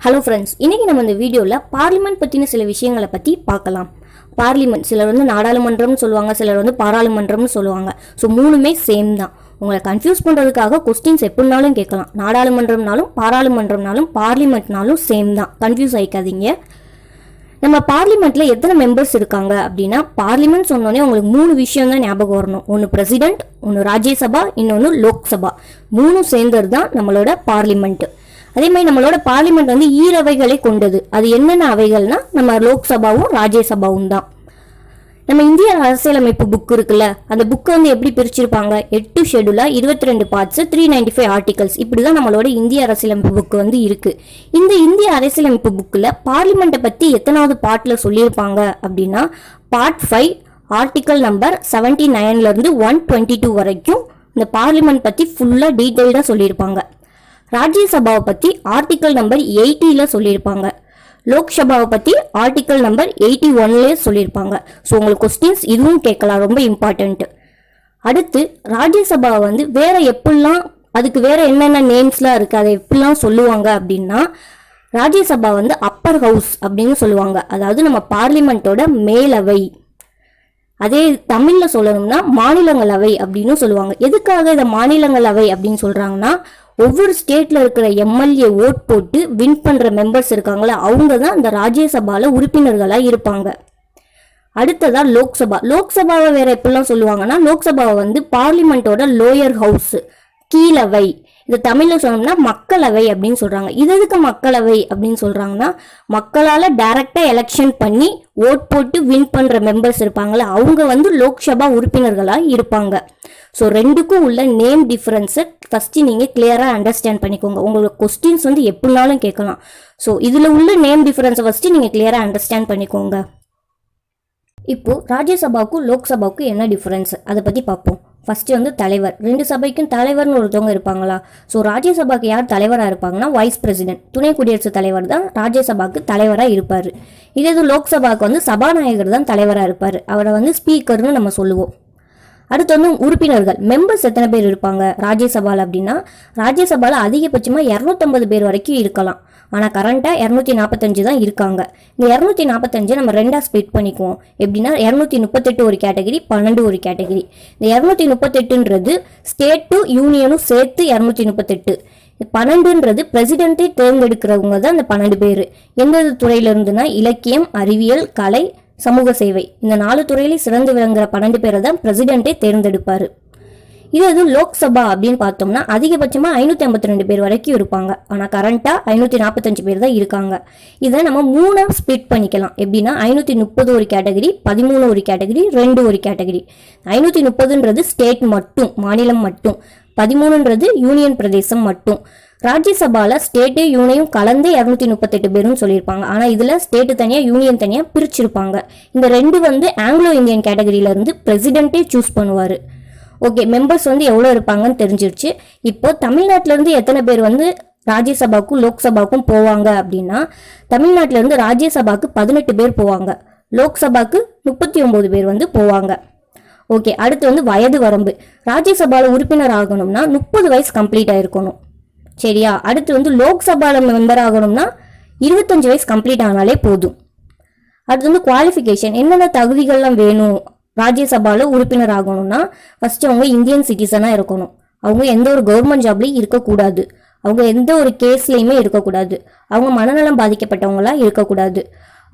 Hello friends, இன்றைக்கி நம்ம இந்த வீடியோவில் பார்லிமெண்ட் பற்றின சில விஷயங்களை பற்றி பார்க்கலாம். பார்லிமெண்ட் சிலர் வந்து நாடாளுமன்றம்னு சொல்லுவாங்க, சிலர் வந்து பாராளுமன்றம்னு சொல்லுவாங்க. ஸோ மூணுமே சேம் தான். உங்களை கன்ஃபியூஸ் பண்ணுறதுக்காக கொஸ்டின்ஸ் எப்படினாலும் கேட்கலாம். நாடாளுமன்றம்னாலும் பாராளுமன்றம்னாலும் பார்லிமெண்ட்னாலும் சேம் தான், கன்ஃபியூஸ் ஆகிக்காதீங்க. நம்ம பார்லிமெண்ட்டில் எத்தனை மெம்பர்ஸ் இருக்காங்க அப்படின்னா, பார்லிமெண்ட் சொன்னோடனே உங்களுக்கு மூணு விஷயம் தான் ஞாபகம் வரணும். ஒன்று பிரசிடென்ட், ஒன்று ராஜ்யசபா, இன்னொன்று லோக்சபா. மூணும் சேர்ந்தது தான் நம்மளோட பார்லிமெண்ட்டு. அதே மாதிரி நம்மளோட பார்லிமெண்ட் வந்து ஈரவைகளை கொண்டது. அது என்னென்ன அவைகள்னா நம்ம லோக்சபாவும் ராஜ்யசபாவும் தான். நம்ம இந்திய அரசியலமைப்பு புக் இருக்குல்ல, அந்த புக்கை வந்து எப்படி பிரிச்சிருப்பாங்க, 8 ஷெடியூலா 22 பார்ட்ஸ் 395 ஆர்டிகல்ஸ், இப்படிதான் நம்மளோட இந்திய அரசியலமைப்பு புக் வந்து இருக்கு. இந்த இந்திய அரசியலமைப்பு புக்கில் பார்லிமெண்ட்டை பற்றி எத்தனாவது பார்ட்ல சொல்லியிருப்பாங்க அப்படின்னா, பார்ட் 5 ஆர்டிகல் நம்பர் 79 122 வரைக்கும் இந்த பார்லிமெண்ட் பற்றி ஃபுல்லாக டீட்டெயில்டாக சொல்லியிருப்பாங்க. ராஜ்யசபாவை பற்றி ஆர்டிக்கல் நம்பர் 80 சொல்லியிருப்பாங்க. லோக்சபாவை பற்றி ஆர்டிக்கல் நம்பர் 81 சொல்லியிருப்பாங்க. ஸோ உங்களுக்கு கொஸ்டின்ஸ் இதுவும் கேட்கலாம், ரொம்ப இம்பார்ட்டன்ட். அடுத்து ராஜ்யசபாவை வந்து வேற எப்படிலாம், அதுக்கு வேற என்னென்ன நேம்ஸ்லாம் இருக்குது, அதை எப்படிலாம் சொல்லுவாங்க அப்படின்னா, ராஜ்யசபா வந்து அப்பர் ஹவுஸ் அப்படின்னு சொல்லுவாங்க. அதாவது நம்ம பார்லிமெண்ட்டோட மேலவை. அதே தமிழில் சொல்லணும்னா மாநிலங்களவை அப்படின்னு சொல்லுவாங்க. எதுக்காக இதை மாநிலங்களவை அப்படின்னு சொல்கிறாங்கன்னா, ஒவ்வொரு ஸ்டேட்ல இருக்கிற எம்எல்ஏ ஓட் போட்டு வின் பண்ற மெம்பர்ஸ் இருக்காங்களா, அவங்க தான் இந்த ராஜ்யசபால உறுப்பினர்களா இருப்பாங்க. அடுத்ததா லோக்சபா. லோக்சபாவை வேற எப்படிலாம் சொல்லுவாங்கன்னா, லோக்சபாவை வந்து பார்லிமெண்டோட லோயர் ஹவுஸ், கீழவை. இது தமிழ்ல சொன்னோம்னா மக்களவை அப்படின்னு சொல்றாங்க. இது எதுக்கு மக்களவை அப்படின்னு சொல்றாங்கன்னா, மக்களால டைரக்டா எலெக்ஷன் பண்ணி ஓட் போட்டு வின் பண்ற மெம்பர்ஸ் இருப்பாங்களா, அவங்க வந்து லோக்சபா உறுப்பினர்களா இருப்பாங்க. ஸோ ரெண்டுக்கும் உள்ள நேம் டிஃபரன்ஸை ஃபஸ்ட்டு நீங்கள் கிளியராக அண்டர்ஸ்டாண்ட் பண்ணிக்கோங்க. உங்களுக்கு கொஸ்டின்ஸ் வந்து எப்படினாலும் கேட்கலாம். ஸோ இதில் உள்ள நேம் டிஃபரன்ஸை ஃபஸ்ட்டு நீங்கள் கிளியராக அண்டர்ஸ்டாண்ட் பண்ணிக்கோங்க. இப்போது ராஜ்யசபாவுக்கும் லோக்சபாவுக்கும் என்ன டிஃபரன்ஸ் அதை பற்றி பார்ப்போம். ஃபஸ்ட்டு வந்து தலைவர். ரெண்டு சபைக்கும் தலைவர்னு ஒருத்தவங்க இருப்பாங்களா. ஸோ ராஜ்யசபாவுக்கு யார் தலைவராக இருப்பாங்கன்னா, வைஸ் பிரசிடென்ட், துணை குடியரசுத் தலைவர் தான் ராஜ்யசபாவுக்கு தலைவராக இருப்பார். இதே இது லோக்சபாவுக்கு வந்து சபாநாயகர் தான் தலைவராக இருப்பார். அவரை வந்து ஸ்பீக்கர்னு நம்ம சொல்லுவோம். அடுத்து வந்து உறுப்பினர்கள், மெம்பர்ஸ் எத்தனை பேர் இருப்பாங்க ராஜ்யசபாவில் அப்படின்னா, ராஜ்யசபாவில் அதிகபட்சமாக 250 பேர் வரைக்கும் இருக்கலாம். ஆனால் கரண்ட்டாக 245 தான் இருக்காங்க. இந்த 245 நம்ம ரெண்டாக ஸ்ப்ளிட் பண்ணிக்குவோம். எப்படின்னா 238 ஒரு கேட்டகரி, 12 ஒரு கேட்டகரி. இந்த 238ன்றது ஸ்டேட்டும் யூனியனும் சேர்த்து 238. 12ன்றது பிரசிடென்ட்டை தேர்ந்தெடுக்கிறவங்க தான் இந்த 12 பேர். எந்தெந்த துறையில இருந்துன்னா, இலக்கியம், அறிவியல், கலை, சமூக சேவை, இந்த 4 துறையிலையும் சிறந்து விளங்குற 12 பேரை தான் பிரசிடென்ட்டை தேர்ந்தெடுப்பார். இது லோக்சபா அப்படின்னு பார்த்தோம்னா அதிகபட்சமாக 552 பேர் வரைக்கும் இருப்பாங்க. ஆனால் கரண்ட்டாக 545 பேர் தான் இருக்காங்க. இதை நம்ம 3ஆக ஸ்ப்ளிட் பண்ணிக்கலாம். எப்படின்னா 530 ஒரு கேட்டகரி, 13 ஒரு கேட்டகரி, 2 ஒரு கேட்டகரி. 530ன்றது ஸ்டேட் மட்டும், மாநிலம் மட்டும். 13ன்றது யூனியன் பிரதேசம் மட்டும். ராஜ்யசபாவில் ஸ்டேட்டு யூனியனும் கலந்து 238 பேரும் சொல்லியிருப்பாங்க. ஆனால் இதில் ஸ்டேட்டு தனியாக, யூனியன் தனியாக பிரிச்சிருப்பாங்க. இந்த ரெண்டு வந்து ஆங்கிலோ இந்தியன் கேட்டகரியிலேருந்து பிரசிடென்ட்டே சூஸ் பண்ணுவார். ஓகே, மெம்பர்ஸ் வந்து எவ்வளோ இருப்பாங்கன்னு தெரிஞ்சிருச்சு. இப்போ தமிழ்நாட்டிலேருந்து எத்தனை பேர் வந்து ராஜ்யசபாவுக்கும் லோக்சபாவுக்கும் போவாங்க அப்படின்னா, தமிழ்நாட்டிலேருந்து ராஜ்யசபாவுக்கு 18 பேர் போவாங்க, லோக்சபாவுக்கு 39 பேர் வந்து போவாங்க. ஓகே, அடுத்து வந்து வயது வரம்பு. ராஜ்யசபாவில் உறுப்பினர் ஆகணும்னா 30 வயசு கம்ப்ளீட் ஆகிருக்கணும். சரியா. அடுத்து வந்து லோக்சபாவில் மெம்பர் ஆகணும்னா 25 வயசு கம்ப்ளீட் ஆனாலே போதும். அடுத்து வந்து குவாலிஃபிகேஷன், என்னென்ன தகுதிகள்லாம் வேணும் ராஜ்யசபாவில் உறுப்பினர் ஆகணும்னா, ஃபஸ்ட்டு அவங்க இந்தியன் சிட்டிசனாக இருக்கணும். அவங்க எந்த ஒரு கவர்மெண்ட் ஜாப்லையும் இருக்கக்கூடாது. அவங்க எந்த ஒரு கேஸ்லையுமே இருக்கக்கூடாது. அவங்க மனநலம் பாதிக்கப்பட்டவங்களா இருக்கக்கூடாது.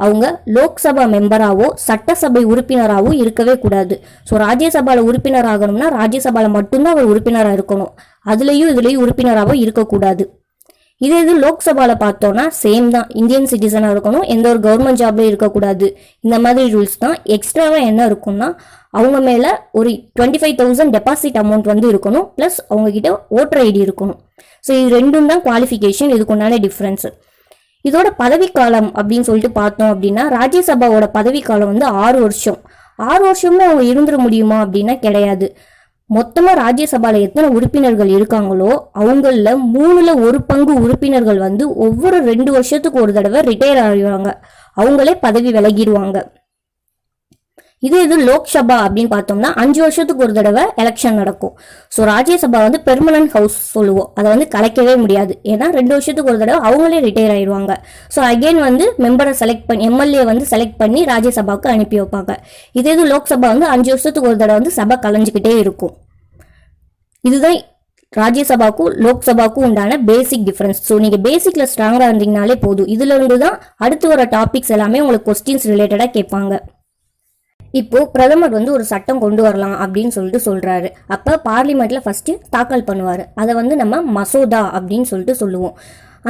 அவங்க லோக்சபா மெம்பராகவோ சட்டசபை உறுப்பினராகவோ இருக்கவே கூடாது. ஸோ ராஜ்யசபாவில் உறுப்பினர் ஆகணும்னா ராஜ்யசபாவில் மட்டும்தான் அவர் உறுப்பினராக இருக்கணும். இதுலேயும் உறுப்பினராகவோ இருக்கக்கூடாது. இது லோக்சபாவில் பார்த்தோன்னா சேம் தான், இந்தியன் சிட்டிசனாக இருக்கணும், எந்த ஒரு கவர்மெண்ட் ஜாப்லையும் இருக்கக்கூடாது. இந்த மாதிரி ரூல்ஸ் தான். எக்ஸ்ட்ராவாக என்ன இருக்கும்னா, அவங்க மேலே ஒரு 25,000 டெபாசிட் அமௌண்ட் வந்து இருக்கணும், ப்ளஸ் அவங்கக்கிட்ட ஓட்டர் ஐடி இருக்கணும். ஸோ இது ரெண்டும் தான் குவாலிஃபிகேஷன், இதுக்குண்டான டிஃப்ரென்ஸு. இதோட பதவிக்காலம் அப்படின்னு சொல்லிட்டு பார்த்தோம் அப்படின்னா, ராஜ்யசபாவோட பதவிக்காலம் வந்து 6 வருஷம். 6 வருஷமே அவங்க இருந்துட முடியுமா அப்படின்னா கிடையாது. மொத்தமாக ராஜ்யசபாவில் எத்தனை உறுப்பினர்கள் இருக்காங்களோ அவங்களில் 1/3 பங்கு உறுப்பினர்கள் வந்து ஒவ்வொரு 2 வருஷத்துக்கு ஒரு தடவை ரிட்டையர் ஆகிடுவாங்க. அவங்களே பதவி விலகிடுவாங்க. இது லோக்சபா அப்படின்னு பார்த்தோம்னா 5 வருஷத்துக்கு ஒரு தடவை எலெக்ஷன் நடக்கும். ஸோ ராஜ்யசபா வந்து பெர்மனன்ட் ஹவுஸ் சொல்லுவோம், அதை வந்து கலைக்கவே முடியாது. ஏன்னா 2 வருஷத்துக்கு ஒரு தடவை அவங்களே ரிட்டையர் ஆயிடுவாங்க. ஸோ அகெயின் வந்து மெம்பரை செலக்ட் பண்ணி எம்எல்ஏ வந்து செலக்ட் பண்ணி ராஜ்யசபாவுக்கு அனுப்பி வைப்பாங்க. இது லோக்சபா வந்து 5 வருஷத்துக்கு ஒரு தடவை வந்து சபை கலைஞ்சிக்கிட்டே இருக்கும். இதுதான் ராஜ்யசபாவுக்கும் லோக்சபாவுக்கும் உண்டான பேசிக் டிஃபரன்ஸ். ஸோ நீங்கள் பேசிக்ல ஸ்ட்ராங்காக இருந்தீங்கனாலே போதும். இதுல இருந்து தான் அடுத்து வர டாபிக்ஸ் எல்லாமே உங்களுக்கு கொஸ்டின்ஸ் ரிலேட்டடாக கேட்பாங்க. இப்போ பிரதமர் வந்து ஒரு சட்டம் கொண்டு வரலாம் அப்படின்னு சொல்லிட்டு சொல்றாரு. அப்ப பார்லிமெண்ட்ல ஃபர்ஸ்ட் தாக்கல் பண்ணுவாரு. அதை வந்து நம்ம மசோதா அப்படின்னு சொல்லிட்டு சொல்லுவோம்.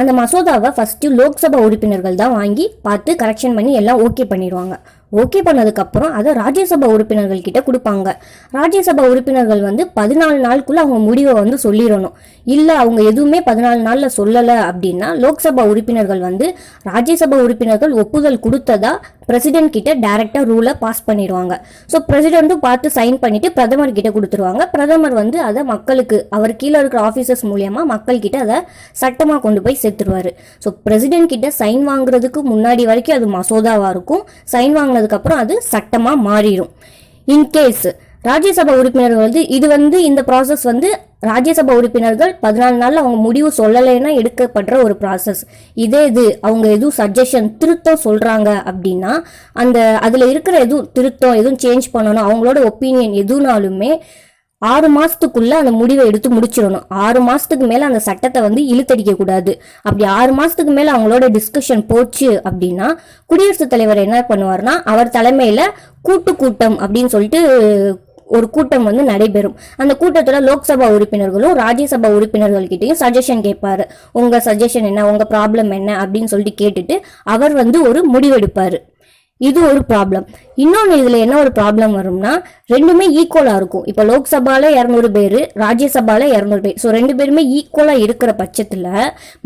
அந்த மசோதாவை ஃபர்ஸ்ட் லோக்சபா உறுப்பினர்கள் தான் வாங்கி பார்த்து கரெக்ஷன் பண்ணி எல்லாம் ஓகே பண்ணிடுவாங்க. ஓகே பண்ணதுக்கப்புறம் அதை ராஜ்யசபா உறுப்பினர்கள் கிட்ட கொடுப்பாங்க. ராஜ்யசபா உறுப்பினர்கள் வந்து 14 நாளுக்குள்ள அவங்க முடிவை வந்து சொல்லிடணும். இல்லை அவங்க எதுவுமே 14 நாளில் சொல்லலை அப்படின்னா லோக்சபா உறுப்பினர்கள் வந்து ராஜ்யசபா உறுப்பினர்கள் ஒப்புதல் கொடுத்ததா பிரசிடென்ட் கிட்ட டைரக்டா ரூலை பாஸ் பண்ணிடுவாங்க. ஸோ பிரசிடென்ட்டும் பார்த்து சைன் பண்ணிட்டு பிரதமர் கிட்ட கொடுத்துருவாங்க. பிரதமர் வந்து அதை மக்களுக்கு அவர் கீழே இருக்கிற ஆஃபீஸர்ஸ் மூலியமா மக்கள் கிட்ட அதை சட்டமாக கொண்டு போய் சேர்த்துருவாரு. ஸோ பிரசிடென்ட் கிட்ட சைன் வாங்குறதுக்கு முன்னாடி வரைக்கும் அது மசோதாவா இருக்கும். சைன் வாங்கினதுக்கு அப்புறம் அது சட்டமா மாறிடும். இன்கேஸ் ராஜ்யசபா உறுப்பினர்கள் வந்து இது வந்து இந்த ப்ராசஸ் வந்து ராஜ்யசபா உறுப்பினர்கள் 14 நாள்ல அவங்க முடிவு சொல்லலைன்னா எடுக்கப்படுற ஒரு ப்ராசஸ். இது அவங்க எதுவும் சஜஷன் திருத்தம் சொல்றாங்க அப்படின்னா அந்த அதுல இருக்கிற எதுவும் திருத்தம் எதுவும் சேஞ்ச் பண்ணணும் அவங்களோட ஒப்பீனியன் எதுனாலுமே 6 மாசத்துக்குள்ள அந்த முடிவை எடுத்து முடிச்சிடணும். 6 மாசத்துக்கு மேல அந்த சட்டத்தை வந்து இழுத்தடிக்க கூடாது. அப்படி 6 மாசத்துக்கு மேல அவங்களோட டிஸ்கஷன் போச்சு அப்படின்னா குடியரசுத் தலைவர் என்ன பண்ணுவார்னா அவர் தலைமையில கூட்டம் அப்படின்னு சொல்லிட்டு ஒரு கூட்டம் வந்து நடைபெறும். அந்த கூட்டத்துல லோக்சபா உறுப்பினர்களும் ராஜ்யசபா உறுப்பினர்கள் கிட்டையும் சஜஷன் கேட்பாரு. உங்க சஜஷன் என்ன, உங்க ப்ராப்ளம் என்ன அப்படின்னு சொல்லிட்டு கேட்டுட்டு அவர் வந்து ஒரு முடிவெடுப்பாரு. இது ஒரு ப்ராப்ளம். இன்னொன்று இதுல என்ன ஒரு ப்ராப்ளம் வரும்னா ரெண்டுமே ஈக்குவலா இருக்கும். இப்போ லோக்சபால 200 பேர், ராஜ்யசபால 200 பேர். ஸோ 2 பேருமே ஈக்குவலா இருக்கிற பட்சத்துல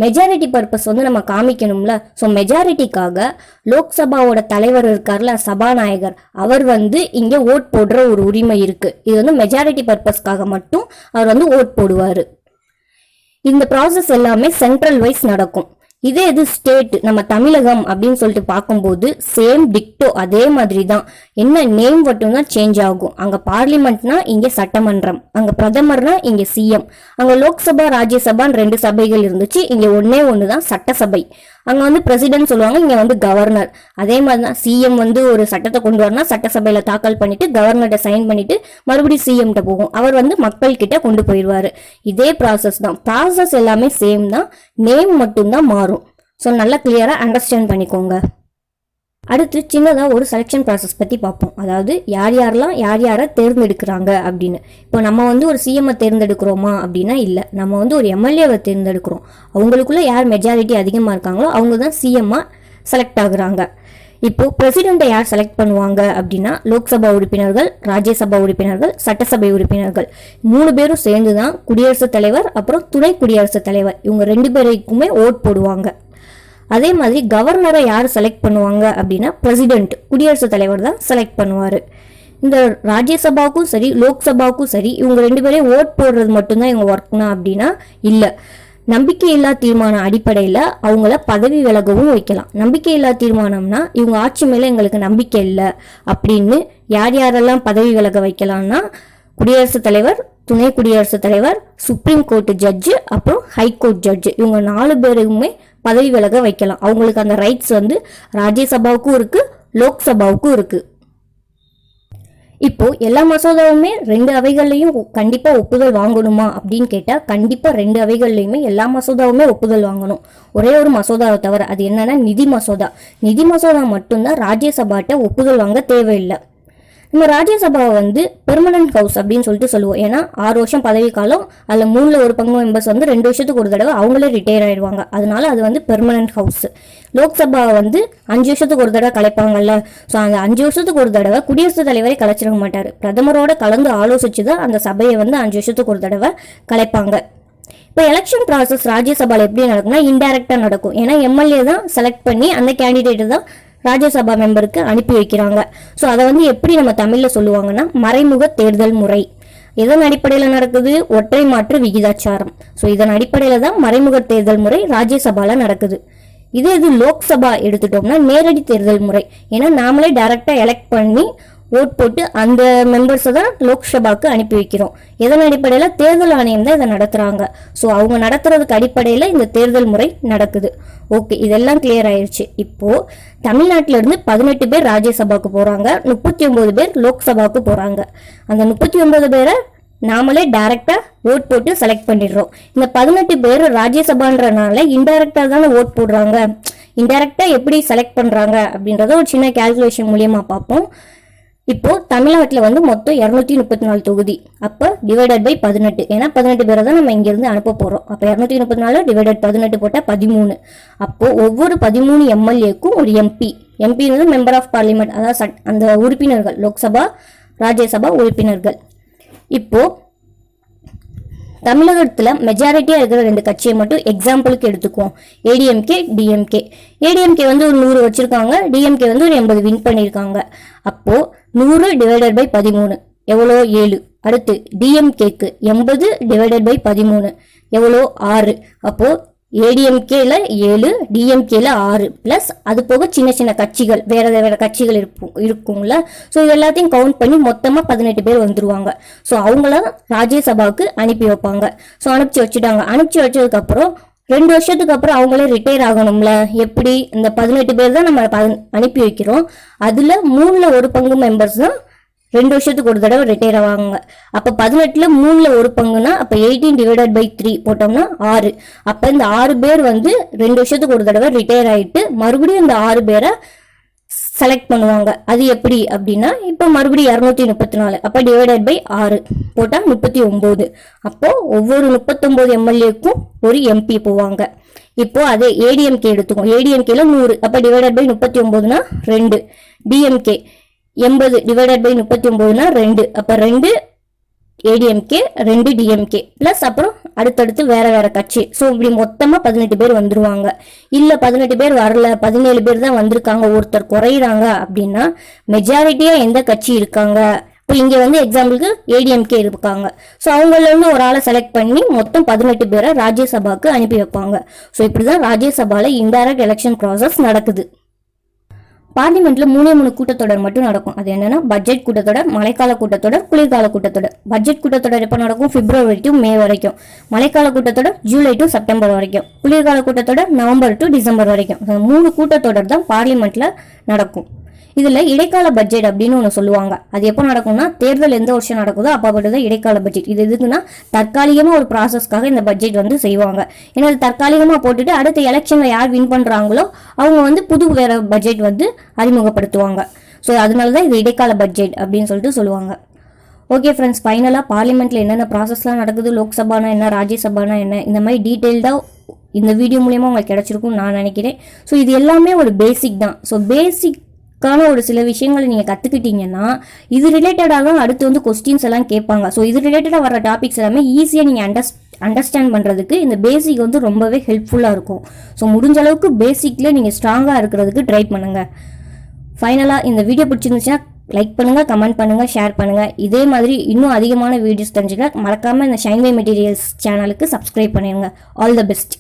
மெஜாரிட்டி பர்பஸ் வந்து நம்ம காமிக்கணும்ல. ஸோ மெஜாரிட்டிக்காக லோக்சபாவோட தலைவர் இருக்கார்ல சபாநாயகர், அவர் வந்து இங்க ஓட் போடுற ஒரு உரிமை இருக்கு. இது வந்து மெஜாரிட்டி பர்பஸ்க்காக மட்டும் அவர் வந்து ஓட் போடுவாரு. இந்த ப்ராசஸ் எல்லாமே சென்ட்ரல் வைஸ் நடக்கும். இது ஸ்டேட் நம்ம தமிழகம் அப்படின்னு சொல்லிட்டு பார்க்கும்போது சேம் டிக்டோ அதே மாதிரி தான். என்ன நேம் மட்டும் தான் சேஞ்ச் ஆகும். அங்க பார்லிமெண்ட்னா இங்க சட்டமன்றம், அங்க பிரதமர்னா இங்க சிஎம், அங்க லோக்சபா ராஜ்யசபான்னு 2 சபைகள் இருந்துச்சு. இங்க ஒண்ணே தான் சட்டசபை. அங்க வந்து பிரசிடென்ட் சொல்லுவாங்க, இங்க வந்து கவர்னர். அதே மாதிரி தான் சிஎம் வந்து ஒரு சட்டத்தை கொண்டு வரனா சட்டசபையில தாக்கல் பண்ணிட்டு கவர்னர்கிட்ட சைன் பண்ணிட்டு மறுபடியும் சிஎம்கிட்ட போகும். அவர் வந்து மக்கள் கிட்ட கொண்டு போயிடுவாரு. இதே ப்ராசஸ் தான். ப்ராசஸ் எல்லாமே சேம் தான், நேம் மட்டும்தான் மாறும். ஸோ நல்லா கிளியரா அண்டர்ஸ்டாண்ட் பண்ணிக்கோங்க. அடுத்து சின்னதா ஒரு செலெக்ஷன் ப்ராசஸ் பத்தி பார்ப்போம். அதாவது யாரெல்லாம் யாரை தேர்ந்தெடுக்கிறாங்க அப்படின்னு. இப்போ நம்ம வந்து ஒரு சிஎம்ஐ தேர்ந்தெடுக்கிறோமா அப்படின்னா இல்லை, நம்ம வந்து ஒரு எம்எல்ஏவை தேர்ந்தெடுக்கிறோம். அவங்களுக்குள்ள யார் மெஜாரிட்டி அதிகமாக இருக்காங்களோ அவங்க தான் சிஎம்மா செலக்ட் ஆகுறாங்க. இப்போ பிரசிடென்ட்டை யார் செலக்ட் பண்ணுவாங்க அப்படின்னா லோக்சபா உறுப்பினர்கள், ராஜ்யசபா உறுப்பினர்கள், சட்டசபை உறுப்பினர்கள் 3 பேரும் சேர்ந்து தான் குடியரசுத் தலைவர் அப்புறம் துணை குடியரசுத் தலைவர் இவங்க 2 பேருக்குமே ஓட் போடுவாங்க. அதே மாதிரி கவர்னரை யார் செலக்ட் பண்ணுவாங்க அப்படின்னா பிரசிடென்ட் குடியரசுத் தலைவர் தான் செலக்ட் பண்ணுவாரு. இந்த ராஜ்யசபாவுக்கும் சரி லோக்சபாவுக்கும் சரி இவங்க 2 பேரையும் ஓட் போடுறது மட்டும்தான் இவங்க ஒர்க்னா அப்படின்னா இல்லை. நம்பிக்கையில்லா தீர்மானம் அடிப்படையில் அவங்கள பதவி விலகவும் வைக்கலாம். நம்பிக்கையில்லா தீர்மானம்னா இவங்க ஆட்சி மேலே எங்களுக்கு நம்பிக்கை இல்லை அப்படின்னு யாரெல்லாம் பதவி விலக வைக்கலாம்னா குடியரசுத் தலைவர், துணை குடியரசுத் தலைவர், சுப்ரீம் கோர்ட் ஜட்ஜு அப்புறம் ஹைகோர்ட் ஜட்ஜு இவங்க 4 பேருக்குமே பதவி விலக வைக்கலாம். அவங்களுக்கு அந்த ரைட்ஸ் வந்து ராஜ்யசபாவுக்கும் இருக்கு, லோக்சபாவுக்கும் இருக்கு. இப்போ எல்லா மசோதாவுமே 2 அவைகள்லையும் கண்டிப்பா ஒப்புதல் வாங்கணுமா அப்படின்னு கேட்டா கண்டிப்பா 2 அவைகள்லையுமே எல்லா மசோதாவுமே ஒப்புதல் வாங்கணும். ஒரே ஒரு மசோதாவை தவிர, அது என்னன்னா நிதி மசோதா. நிதி மசோதா மட்டும்தான் ராஜ்யசபாட்ட ஒப்புதல் வாங்க தேவையில்லை. நம்ம ராஜ்யசபாவை வந்து பெர்மனன்ட் ஹவுஸ் அப்படின்னு சொல்லிட்டு சொல்லுவோம். ஏன்னா 6 வருஷம் பதவி காலம், அதில் 3ல் 1 பங்கு மெம்பர்ஸ் வந்து 2 வருஷத்துக்கு ஒரு தடவை அவங்களே ரிட்டையர் ஆயிடுவாங்க. அதனால அது வந்து பெர்மனன்ட் ஹவுஸ். லோக்சபா வந்து 5 வருஷத்துக்கு ஒரு தடவை கலைப்பாங்கல்ல. ஸோ அந்த 5 வருஷத்துக்கு ஒரு தடவை குடியரசுத் தலைவரை கலைச்சிட மாட்டார். பிரதமரோட கலந்து ஆலோசிச்சு தான் அந்த சபையை வந்து 5 வருஷத்துக்கு ஒரு தடவை கலைப்பாங்க. இப்போ எலெக்ஷன் ப்ராசஸ் ராஜ்யசபாவில் எப்படி நடக்கும்னா இன்டைரக்டா நடக்கும். ஏன்னா எம்எல்ஏ தான் செலக்ட் பண்ணி அந்த கேண்டிடேட் தான் ராஜ்யசபா மெம்பருக்கு அனுப்பி வைக்கிறாங்க. ஸோ அதை வந்து எப்படி நம்ம தமிழில் சொல்லுவாங்கன்னா மறைமுக தேர்தல் முறை. இதன் அடிப்படையில் நடக்குது ஒற்றை மாற்று விகிதாச்சாரம். ஸோ இதன் அடிப்படையில் தான் மறைமுக தேர்தல் முறை ராஜ்யசபாவில் நடக்குது. இது லோக்சபா எடுத்துட்டோம்னா நேரடி தேர்தல் முறை. ஏன்னா நாமளே டைரக்டா எலெக்ட் பண்ணி ஓட் போட்டு அந்த மெம்பர்ஸை தான் லோக்சபாவுக்கு அனுப்பி வைக்கிறோம். எதன் அடிப்படையில்? தேர்தல் ஆணையம் தான் இதை நடத்துகிறாங்க. ஸோ அவங்க நடத்துறதுக்கு அடிப்படையில் இந்த தேர்தல் முறை நடக்குது. ஓகே, இதெல்லாம் கிளியர் ஆயிடுச்சு. இப்போது தமிழ்நாட்டிலேருந்து 18 பேர் ராஜ்யசபாவுக்கு போகிறாங்க, 39 பேர் லோக்சபாவுக்கு போகிறாங்க. அந்த 39 பேரை நாமளே டைரக்டாக ஓட் போட்டு செலக்ட் பண்ணிடுறோம். இந்த 18 பேர் ராஜ்யசபான்றனால இன்டைரக்டாக தானே ஓட் போடுறாங்க. இன்டைரக்டாக எப்படி செலக்ட் பண்ணுறாங்க அப்படின்றத ஒரு சின்ன கேல்குலேஷன் மூலியமாக பார்ப்போம். இப்போ தமிழ்நாட்டில் வந்து மொத்தம் 234 தொகுதி. அப்போ டிவைடட் பை 18, ஏன்னா 18 பேரை தான் நம்ம இங்கேருந்து அனுப்ப போகிறோம். அப்போ 234 டிவைடட் 18 போட்டால் 13. அப்போது ஒவ்வொரு 13 எம்எல்ஏக்கும் ஒரு எம்பின்றது மெம்பர் ஆஃப் பார்லிமெண்ட், அதாவது அந்த உறுப்பினர்கள், லோக்சபா ராஜ்யசபா உறுப்பினர்கள். இப்போது தமிழகத்தில் மெஜாரிட்டியாக இருக்கிற 2 கட்சியை மட்டும் எக்ஸாம்பிளுக்கு எடுத்துக்குவோம். ஏடிஎம்கே, டிஎம்கே. ஏடிஎம்கே வந்து ஒரு 100 வச்சுருக்காங்க, டிஎம்கே வந்து ஒரு 80 வின் பண்ணியிருக்காங்க. அப்போது 100 டிவைடட் பை 13 எவ்வளோ? 7. அடுத்து டிஎம்கேக்கு 80 டிவைடட் பை 13 எவ்வளோ? 6. அப்போது ஏடிஎம்கேல 7, டிஎம்கேல 6, ப்ளஸ் அது போக சின்ன சின்ன கட்சிகள், வேற கட்சிகள் இருக்குங்கள. ஸோ இது எல்லாத்தையும் கவுண்ட் பண்ணி மொத்தமாக 18 பேர் வந்துருவாங்க. ஸோ அவங்கள ராஜ்யசபாவுக்கு அனுப்பி வைப்பாங்க. ஸோ அனுப்பிச்சி வச்சுட்டாங்க. அனுப்பிச்சி வச்சதுக்கப்புறம் 2 வருஷத்துக்கு அப்புறம் அவங்களே ரிட்டையர் ஆகணும்ல. எப்படி? இந்த 18 பேர் தான் நம்ம அனுப்பி வைக்கிறோம். அதில் 3ல் 1 பங்கு மெம்பர்ஸ் தான் 2 வருஷத்துக்கு ஒரு தடவை ரிட்டையர் ஆவாங்க. அப்போ 18ல் 3ல் 1 பங்குனா அப்போ 18 டிவைடட் பை 3 போட்டோம்னா 6. அப்போ இந்த 6 பேர் வந்து 2 வருஷத்துக்கு ஒரு தடவை ரிட்டையர் ஆகிட்டு மறுபடியும் இந்த 6 பேரை செலக்ட் பண்ணுவாங்க. அது எப்படி அப்படின்னா, இப்போ மறுபடியும் 234, அப்போ டிவைடட் பை 6 போட்டால் 39. அப்போது ஒவ்வொரு 39 எம்எல்ஏக்கும் ஒரு எம்பி போவாங்க. இப்போ அதே ஏடிஎம்கே எடுத்துக்கோம். ஏடிஎம்கேல 100, அப்போ டிவைடட் பை 39னா 2. டிஎம்கே 80 டிவைடட் பை 39னா 2. அப்போ 2 ஏடிஎம்கே, 2 டிஎம்கே, ப்ளஸ் அப்புறம் அடுத்தடுத்து வேற கட்சி. ஸோ இப்படி மொத்தமாக 18 பேர் வந்துருவாங்க. இல்லை 18 பேர் வரல, 17 பேர் தான் வந்திருக்காங்க, ஒருத்தர் குறையிறாங்க அப்படின்னா மெஜாரிட்டியாக எந்த கட்சி இருக்காங்க? இப்போ இங்கே வந்து எக்ஸாம்பிளுக்கு ஏடிஎம்கே இருக்காங்க. ஸோ அவங்களிருந்து ஒரு ஆளை செலக்ட் பண்ணி மொத்தம் 18 பேரை ராஜ்யசபாவுக்கு அனுப்பி வைப்பாங்க. ஸோ இப்படி தான் ராஜ்யசபாவில் இன்டைரக்ட் எலெக்ஷன் ப்ராசஸ் நடக்குது. பார்லிமெண்ட்ல 3 கூட்டத்தொடர் மட்டும் நடக்கும். அது என்னன்னா பட்ஜெட் கூட்டத்தொடர், மழைக்கால கூட்டத்தொடர், குளிர்கால கூட்டத்தொடர். பட்ஜெட் கூட்டத்தொடர் எப்போ நடக்கும்? பிப்ரவரி டு மே வரைக்கும். மழைக்கால கூட்டத்தொடர் ஜூலை டு செப்டம்பர் வரைக்கும். குளிர்கால கூட்டத்தொடர் நவம்பர் டு டிசம்பர் வரைக்கும். 3 கூட்டத்தொடர் தான் பார்லிமெண்ட்ல நடக்கும். இதுல இடைக்கால பட்ஜெட் அப்படின்னு ஒன்று சொல்லுவாங்க. அது எப்போ நடக்கும்னா, தேர்தல் எந்த வருஷம் நடக்குதோ அப்போ இடைக்கால பட்ஜெட். இது எதுக்குன்னா, தற்காலிகமா ஒரு ப்ராசஸ்க்காக இந்த பட்ஜெட் வந்து செய்வாங்க. ஏன்னா அது தற்காலிகமா போட்டுட்டு அடுத்த எலெக்ஷன்ல யார் வின் பண்றாங்களோ அவங்க வந்து புது வேற பட்ஜெட் வந்து அறிமுகப்படுத்துவாங்க. ஸோ அதனாலதான் இது இடைக்கால பட்ஜெட் அப்படின்னு சொல்லிட்டு சொல்லுவாங்க. ஓகே ஃப்ரெண்ட்ஸ், ஃபைனலாக பார்லிமெண்ட்டில் என்னென்ன ப்ராசஸ்லாம் நடக்குது, லோக்சபானா என்ன, ராஜ்யசபானா என்ன, இந்த மாதிரி டீட்டெயில்டாக இந்த வீடியோ மூலியமாக உங்களுக்கு கிடச்சிருக்கும்னு நான் நினைக்கிறேன். ஸோ இது எல்லாமே ஒரு பேசிக் தான். ஸோ பேசிக்கான ஒரு சில விஷயங்களை நீங்கள் கற்றுக்கிட்டீங்கன்னா இது ரிலேட்டடாக தான் அடுத்து வந்து கொஸ்டின்ஸ் எல்லாம் கேட்பாங்க. ஸோ இது ரிலேட்டடாக வர டாபிக்ஸ் எல்லாமே ஈஸியாக நீங்கள் அண்டர்ஸ்டாண்ட் பண்ணுறதுக்கு இந்த பேசிக் வந்து ரொம்பவே ஹெல்ப்ஃபுல்லாக இருக்கும். ஸோ முடிஞ்ச அளவுக்கு பேசிக்கில் நீங்கள் ஸ்ட்ராங்காக இருக்கிறதுக்கு ட்ரை பண்ணுங்கள். ஃபைனலாக இந்த வீடியோ பிடிச்சிருந்துச்சுன்னா லைக் பண்ணுங்கள், கமெண்ட் பண்ணுங்கள், ஷேர் பண்ணுங்கள். இதே மாதிரி இன்னும் அதிகமான வீடியோஸ் தெரிஞ்சுக்க மறக்காமல் இந்த ஷைன்வே மெட்டீரியல்ஸ் சேனலுக்கு சப்ஸ்கிரைப் பண்ணிடுங்க. All the best.